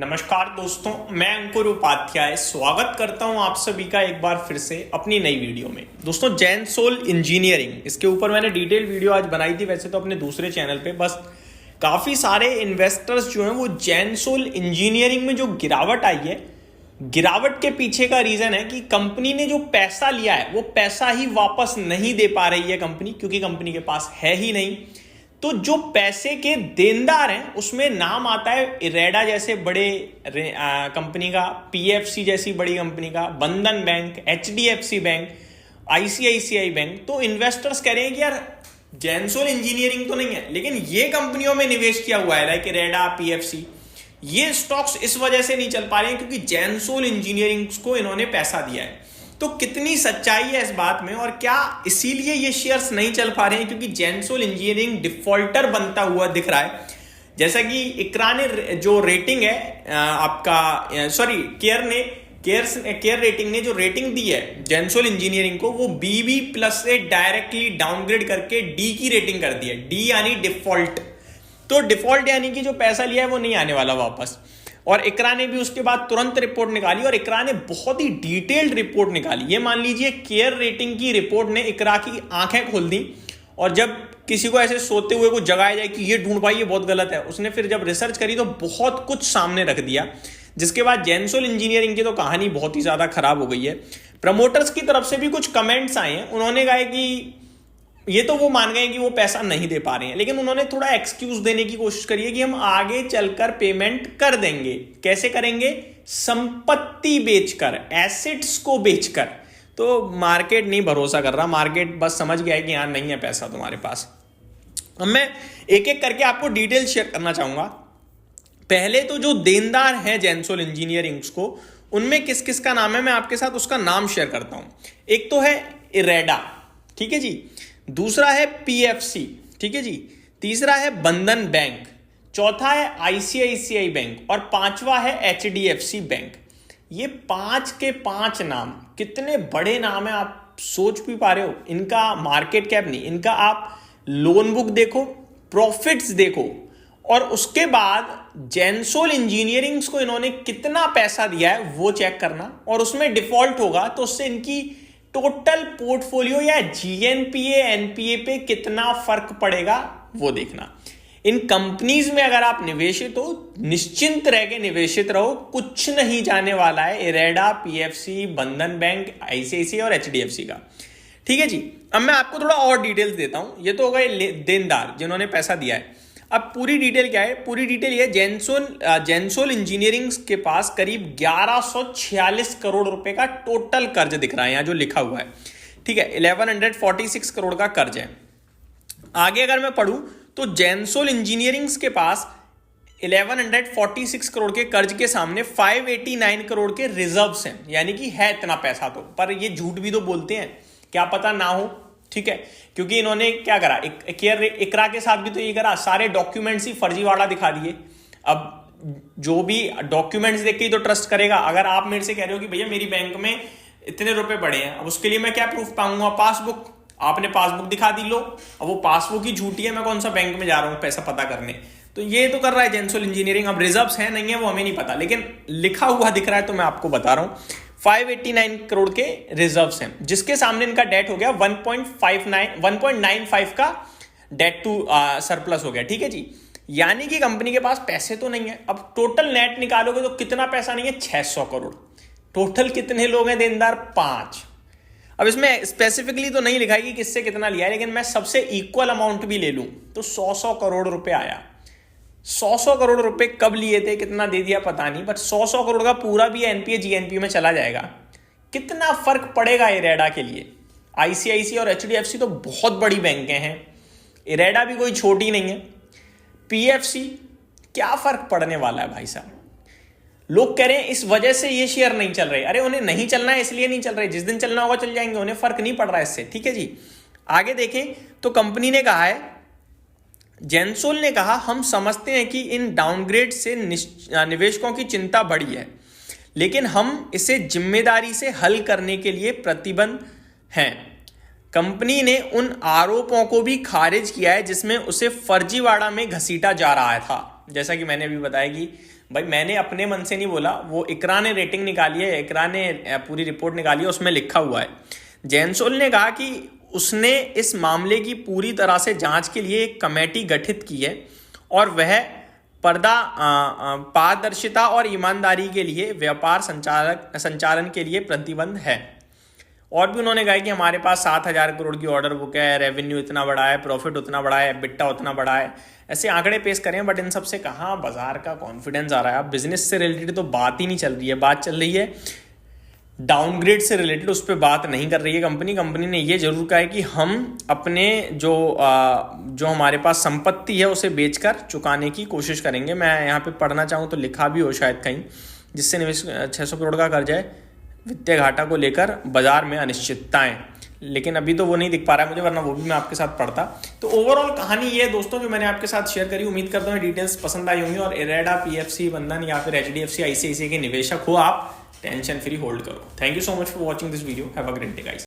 नमस्कार दोस्तों, मैं अंकुर उपाध्याय स्वागत करता हूं आप सभी का एक बार फिर से अपनी नई वीडियो में। दोस्तों, जैनसोल इंजीनियरिंग, इसके ऊपर मैंने डिटेल वीडियो आज बनाई थी, वैसे तो अपने दूसरे चैनल पे। बस काफ़ी सारे इन्वेस्टर्स जो हैं वो जैनसोल इंजीनियरिंग में जो गिरावट आई है, गिरावट के पीछे का रीज़न है कि कंपनी ने जो पैसा लिया है वो पैसा ही वापस नहीं दे पा रही है कंपनी, क्योंकि कंपनी के पास है ही नहीं। तो जो पैसे के देनदार हैं उसमें नाम आता है इरेडा जैसे बड़े कंपनी का, पीएफसी जैसी बड़ी कंपनी का, बंधन bank, HDFC bank, ICICI bank. तो इन्वेस्टर्स कह रहे हैं कि यार जैनसोल इंजीनियरिंग तो नहीं है, लेकिन ये कंपनियों में निवेश किया हुआ है, लाइक इरेडा, पीएफसी। ये स्टॉक्स इस वजह से नहीं चल पा रहे हैं क्योंकि जैनसोल इंजीनियरिंग को इन्होंने पैसा दिया है। तो कितनी सच्चाई है इस बात में, और क्या इसीलिए ये शेयर्स नहीं चल पा रहे हैं क्योंकि जैनसोल इंजीनियरिंग डिफॉल्टर बनता हुआ दिख रहा है। जैसा कि इकरा ने जो रेटिंग है केयर रेटिंग ने जो रेटिंग दी है जैनसोल इंजीनियरिंग को, वो बीबी प्लस से डायरेक्टली डाउनग्रेड करके डी की रेटिंग कर दी है। डी यानी डिफॉल्ट। तो डिफॉल्ट यानी कि जो पैसा लिया है वो नहीं आने वाला वापस। और इकरा ने भी उसके बाद तुरंत रिपोर्ट निकाली, और इकरा ने बहुत ही डिटेल्ड रिपोर्ट निकाली। ये मान लीजिए केयर रेटिंग की रिपोर्ट ने इकरा की आंखें खोल दी, और जब किसी को ऐसे सोते हुए को जगाया जाए कि ये ढूंढ पाई, ये बहुत गलत है, उसने फिर जब रिसर्च करी तो बहुत कुछ सामने रख दिया। जिसके बाद जैनसोल इंजीनियरिंग की तो कहानी बहुत ही ज्यादा खराब हो गई है। प्रमोटर्स की तरफ से भी कुछ कमेंट्स आए हैं, उन्होंने कहा कि ये तो वो मान गए कि वो पैसा नहीं दे पा रहे हैं, लेकिन उन्होंने थोड़ा एक्सक्यूज देने की कोशिश करी है कि हम आगे चलकर पेमेंट कर देंगे। कैसे करेंगे? संपत्ति बेचकर, एसेट्स को बेचकर। तो मार्केट नहीं भरोसा कर रहा, मार्केट बस समझ गया है कि यहां नहीं है पैसा तुम्हारे पास। अब मैं एक एक करके आपको डिटेल शेयर करना चाहूंगा। पहले तो जो देनदार हैं जैनसोल इंजीनियरिंग को, उनमें किस किस का नाम है, मैं आपके साथ उसका नाम शेयर करता हूं। एक तो है इरेडा, ठीक है जी। दूसरा है पीएफसी, ठीक है जी। तीसरा है बंधन बैंक। चौथा है आईसीआईसीआई बैंक, और पांचवा है एचडीएफसी बैंक। ये 5 के 5 नाम कितने बड़े नाम है, आप सोच भी पा रहे हो। इनका मार्केट कैप नहीं, इनका आप लोन बुक देखो, प्रॉफिट्स देखो, और उसके बाद जैनसोल इंजीनियरिंग को इन्होंने कितना पैसा दिया है वो चेक करना, और उसमें डिफॉल्ट होगा तो उससे इनकी टोटल पोर्टफोलियो या जीएनपीए एनपीए पे कितना फर्क पड़ेगा वो देखना। इन कंपनीज में अगर आप निवेशित हो, निश्चिंत रह के निवेशित रहो, कुछ नहीं जाने वाला है इरेडा, पीएफसी, बंधन बैंक, आईसीआईसीआई और एचडीएफसी का, ठीक है जी। अब मैं आपको थोड़ा और डिटेल्स देता हूं। ये तो हो गए देनदार जिन्होंने पैसा दिया है। अब पूरी डिटेल क्या है? पूरी डिटेल ये, जैनसोल इंजीनियरिंग के पास करीब 1146 करोड़ रुपए का टोटल कर्ज दिख रहा है यहां जो लिखा हुआ है, ठीक है। 1146 करोड़ का कर्ज है। आगे अगर मैं पढ़ूं तो जैनसोल इंजीनियरिंग के पास 1146 करोड़ के कर्ज के सामने 589 करोड़ के रिजर्व्स हैं, यानी कि है इतना पैसा। तो पर ये झूठ भी तो बोलते हैं, क्या पता ना हो, ठीक है। क्योंकि इन्होंने क्या करा, इकरा के साथ भी तो ये करा, सारे डॉक्यूमेंट्स ही फर्जीवाड़ा दिखा दिए। अब जो भी डॉक्यूमेंट्स देख के ही तो ट्रस्ट करेगा। अगर आप मेरे से कह रहे हो कि भैया मेरी बैंक में इतने रुपए पड़े हैं, अब उसके लिए मैं क्या प्रूफ पाऊंगा? पासबुक। आपने पासबुक दिखा दी, लो। अब वो पासबुक ही झूठी है, मैं कौन सा बैंक में जा रहा हूँ पैसा पता करने? तो ये तो कर रहा है जैनसोल इंजीनियरिंग। अब रिजर्व्स है नहीं है वो हमें नहीं पता, लेकिन लिखा हुआ दिख रहा है तो मैं आपको बता रहा हूं। 589 करोड़ के रिजर्व्स हैं, जिसके सामने इनका डेट हो गया 1.95 का डेट टू सरप्लस हो गया, ठीक है जी। यानी कि कंपनी के पास पैसे तो नहीं है। अब टोटल नेट निकालोगे तो कितना पैसा नहीं है? 600 करोड़। टोटल कितने लोग हैं देनदार? 5। अब इसमें स्पेसिफिकली तो नहीं लिखा है कि किससे कितना लिया है, लेकिन मैं सबसे इक्वल अमाउंट भी ले लूं तो 100 करोड़ रुपए आया। 100 करोड़ रुपए कब लिए थे, कितना दे दिया पता नहीं, बट 100 करोड़ का पूरा भी एनपीए जीएनपीए में चला जाएगा। कितना फर्क पड़ेगा इरेडा के लिए? आईसीआईसी और एचडीएफसी तो बहुत बड़ी बैंकें हैं, इरेडा भी कोई छोटी नहीं है। पीएफसी, क्या फर्क पड़ने वाला है भाई साहब? लोग कह रहे हैं इस वजह से ये शेयर नहीं चल रहे। अरे उन्हें नहीं चलना है इसलिए नहीं चल रहे, जिस दिन चलना होगा चल जाएंगे, उन्हें फर्क नहीं पड़ रहा है इससे, ठीक है जी। आगे देखें तो कंपनी ने कहा है, जैनसोल ने कहा, हम समझते हैं कि इन डाउनग्रेड से निवेशकों की चिंता बढ़ी है, लेकिन हम इसे जिम्मेदारी से हल करने के लिए प्रतिबद्ध हैं। कंपनी ने उन आरोपों को भी खारिज किया है जिसमें उसे फर्जीवाड़ा में घसीटा जा रहा था। जैसा कि मैंने अभी बताया कि भाई मैंने अपने मन से नहीं बोला, वो इकरा ने रेटिंग निकाली है, इकरा ने पूरी रिपोर्ट निकाली है, उसमें लिखा हुआ है। जैनसोल ने कहा कि उसने इस मामले की पूरी तरह से जांच के लिए एक कमेटी गठित की है और वह पारदर्शिता और ईमानदारी के लिए व्यापार संचालन के लिए प्रतिबद्ध है। और भी उन्होंने कहा कि हमारे पास 7,000 करोड़ की ऑर्डर बुक है, रेवेन्यू इतना बड़ा है, प्रॉफिट उतना बड़ा है, बिट्टा उतना बड़ा है, ऐसे आंकड़े पेश करें। बट इन सब से कहाँ बाजार का कॉन्फिडेंस आ रहा है। अब बिजनेस से रिलेटेड तो बात ही नहीं चल रही है, बात चल रही है डाउनग्रेड से रिलेटेड, उस पर बात नहीं कर रही है कंपनी ने ये जरूर कहा है कि हम अपने जो हमारे पास संपत्ति है उसे बेचकर चुकाने की कोशिश करेंगे। मैं यहाँ पे पढ़ना चाहूँ तो लिखा भी हो शायद कहीं, जिससे निवेश 600 करोड़ का कर्ज है, वित्तीय घाटा को लेकर बाजार में अनिश्चितताएं, लेकिन अभी तो वो नहीं दिख पा रहा है मुझे, वरना वो भी मैं आपके साथ पढ़ता। तो ओवरऑल कहानी ये है दोस्तों जो मैंने आपके साथ शेयर करी। उम्मीद करता हूँ डिटेल्स पसंद आई होंगी। और इरेडा, पीएफसी, बंधन या फिर HDFC, ICICI के निवेशक हो आप, टेंशन फ्री होल्ड करो। Thank you so much for watching this video. Have a great day guys.